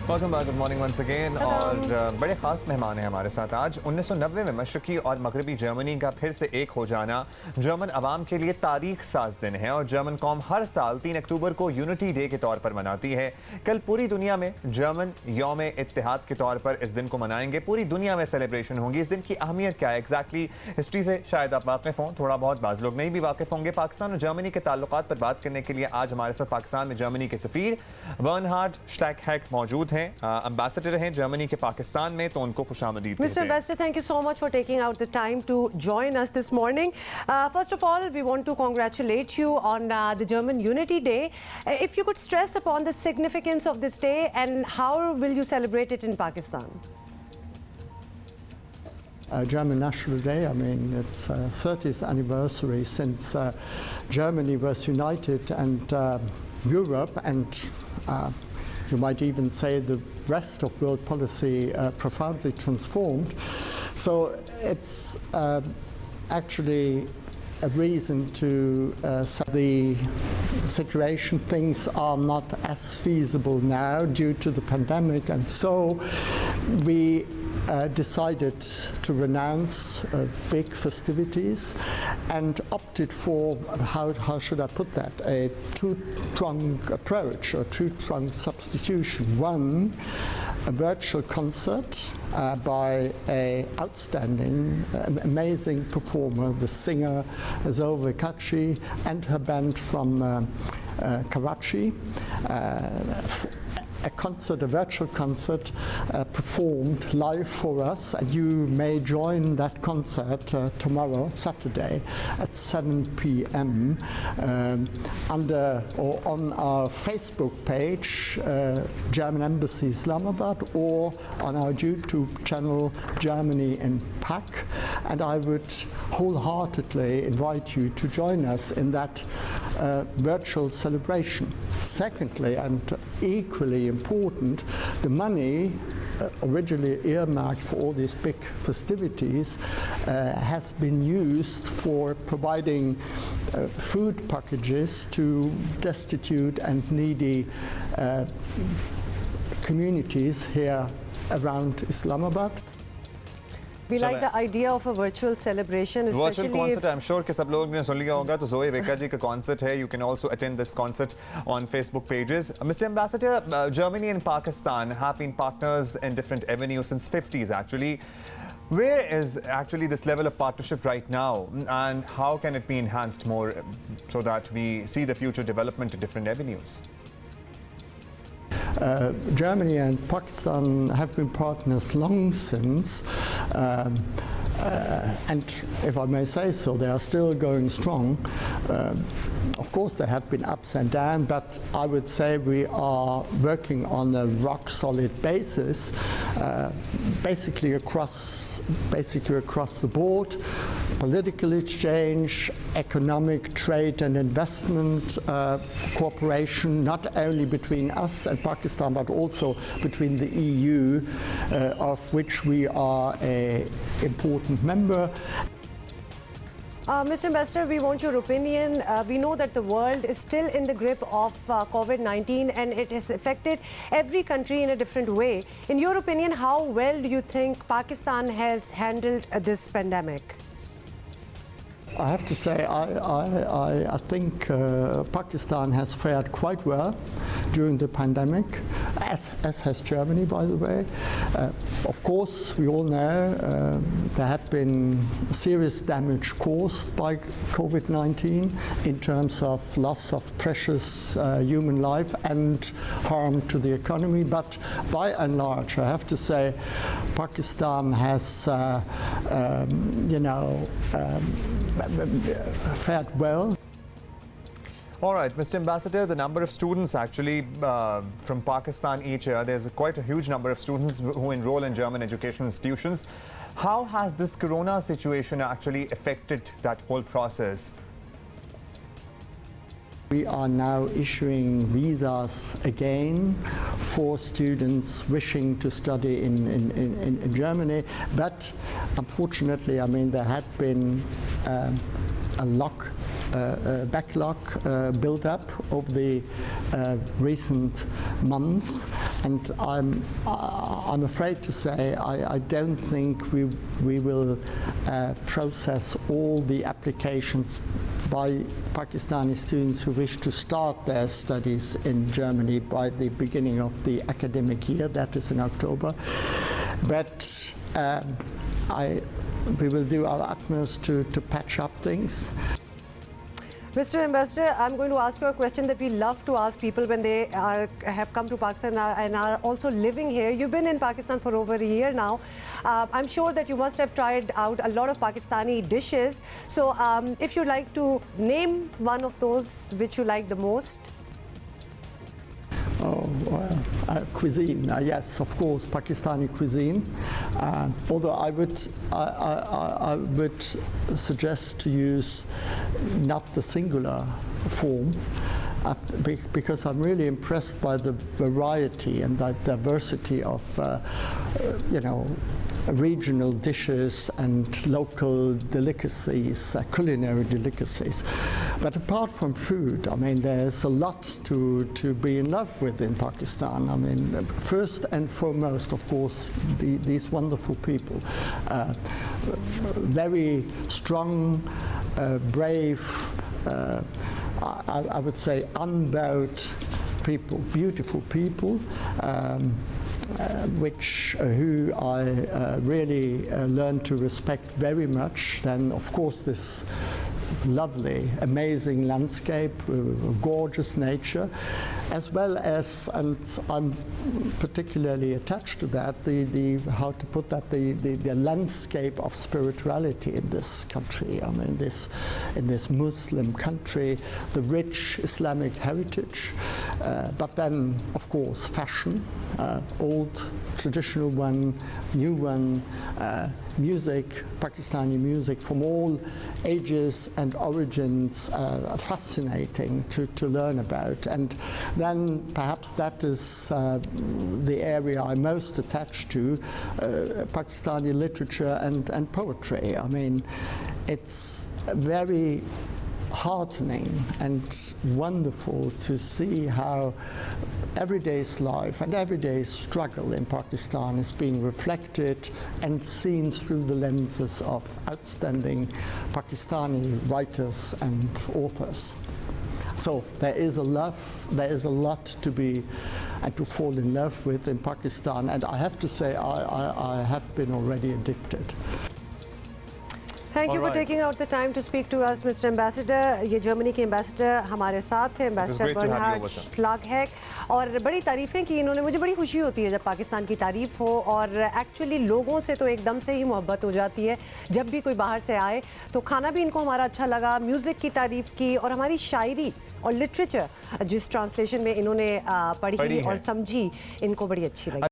Welcome back, good morning once again. और बड़े ख़ास मेहमान हैं हमारे साथ आज। 1990 में मशरक़ी और मगरबी जर्मनी का फिर से एक हो जाना जर्मन अवाम के लिए तारीख साज दिन है और जर्मन कौम हर साल 3 अक्टूबर को यूनिटी डे के तौर पर मनाती है। कल पूरी दुनिया में जर्मन यौम इत्तेहाद के तौर पर इस दिन को मनाएंगे। पूरी दुनिया में सेलिब्रेशन होंगी। इस दिन की अहमियत क्या है एग्जैक्टली, हिस्ट्री से शायद आप वाकिफ़ हों, थोड़ा बहुत बाज़ लोग नहीं भी वाकिफ़ होंगे। पाकिस्तान और जर्मनी के ताल्लुकात पर बात करने के लिए आज हमारे साथ पाकिस्तान में जर्मनी के सफ़ीर बर्नहार्ड श्लैगहेक मौजूद हैं। एम्बेसडर हैं जर्मनी के पाकिस्तान में, तो उनको खुशामदीद। Mr. Ambassador, thank you so much for taking out the time to join us this morning. First of all, we want to congratulate you on the German Unity Day. If you could stress upon the significance of this day and how will you celebrate it in Pakistan? German National Day, I mean, it's 30th anniversary since Germany was united and Europe and you might even say the rest of world policy profoundly transformed. So it's actually a reason to say the situation, things are not as feasible now due to the pandemic, and so we decided to renounce big festivities and opted for, how should I put that, a two-pronged approach or two-pronged substitution. One, a virtual concert by an outstanding, amazing performer, the singer Zoe Kachi and her band from Karachi. A concert, a virtual concert performed live for us, and you may join that concert tomorrow, Saturday, at 7 p.m. Under or on our Facebook page, German Embassy Islamabad, or on our YouTube channel, Germany in Pack. And I would wholeheartedly invite you to join us in that virtual celebration. Secondly, and equally important, the money originally earmarked for all these big festivities has been used for providing food packages to destitute and needy communities here around Islamabad. We like the idea of a virtual celebration, virtual concert. I'm sure कि सब लोग ने सुन लिया होगा, तो ज़ोए वेका जी का concert है. You can also attend this concert on Facebook pages. Mr. Ambassador, Germany and Pakistan have been partners in different avenues since 50s actually. Where is actually this level of partnership right now, and how can it be enhanced more so that we see the future development in different avenues? Germany and Pakistan have been partners long since, and if I may say so, they are still going strong. Of course, there have been ups and downs, but I would say we are working on a rock-solid basis, basically across the board. Political exchange, economic, trade and investment cooperation, not only between us and Pakistan, but also between the EU, of which we are an important member. Mr. Ambassador, we want your opinion. We know that the world is still in the grip of COVID-19 and it has affected every country in a different way. In your opinion, how well do you think Pakistan has handled this pandemic? I have to say, I think Pakistan has fared quite well during the pandemic, as has Germany, by the way. Of course, we all know there had been serious damage caused by COVID-19 in terms of loss of precious human life and harm to the economy. But by and large, I have to say, Pakistan has, fared well. All right, Mr. Ambassador, the number of students actually from Pakistan each year, there's quite a huge number of students who enroll in German educational institutions. How has this corona situation actually affected that whole process? We are now issuing visas again for students wishing to study in Germany, but unfortunately, I mean, there had been a backlog built up over the recent months, and I'm afraid to say I don't think we will process all the applications by Pakistani students who wish to start their studies in Germany by the beginning of the academic year, that is in October. But we will do our utmost to patch up things. Mr. Ambassador, I'm going to ask you a question that we love to ask people when they have come to Pakistan and are also living here. You've been in Pakistan for over a year now. I'm sure that you must have tried out a lot of Pakistani dishes. So if you'd like to name one of those which you like the most. Oh, cuisine, yes, of course, Pakistani cuisine. Although I would suggest to use not the singular form, because I'm really impressed by the variety and the diversity of, regional dishes and local delicacies, culinary delicacies. But apart from food, I mean, there's a lot to be in love with in Pakistan. I mean, first and foremost, of course, these wonderful people. Very strong, brave, I would say unbowed people, beautiful people. Who I really learned to respect very much. Then, of course, this lovely, amazing landscape, gorgeous nature, as well as, and I'm particularly attached to that, the landscape of spirituality in this country. I mean, in this Muslim country, the rich Islamic heritage, but then, of course, fashion, old traditional one, new one, music, Pakistani music from all ages and origins, fascinating to learn about. And then perhaps that is the area I'm most attached to, Pakistani literature and poetry. I mean, it's very heartening and wonderful to see how everyday's life and everyday's struggle in Pakistan is being reflected and seen through the lenses of outstanding Pakistani writers and authors. So there is a lot to be and to fall in love with in Pakistan, and I have to say I have been already addicted. Thank you for taking out the time to speak to us, Mr. Ambassador. ये Germany के ambassador हमारे साथ हैं, ambassador Bernhard श्लागहेक, और बड़ी तारीफ़ें की इन्होंने। मुझे बड़ी खुशी होती है जब पाकिस्तान की तारीफ़ हो, और एक्चुअली लोगों से तो एकदम से ही मोहब्बत हो जाती है जब भी कोई बाहर से आए। तो खाना भी इनको हमारा अच्छा लगा, म्यूज़िक की तारीफ़ की, और हमारी शायरी और लिटरेचर जिस ट्रांसलेशन में इन्होंने पढ़ी और समझी, इनको बड़ी अच्छी लगी।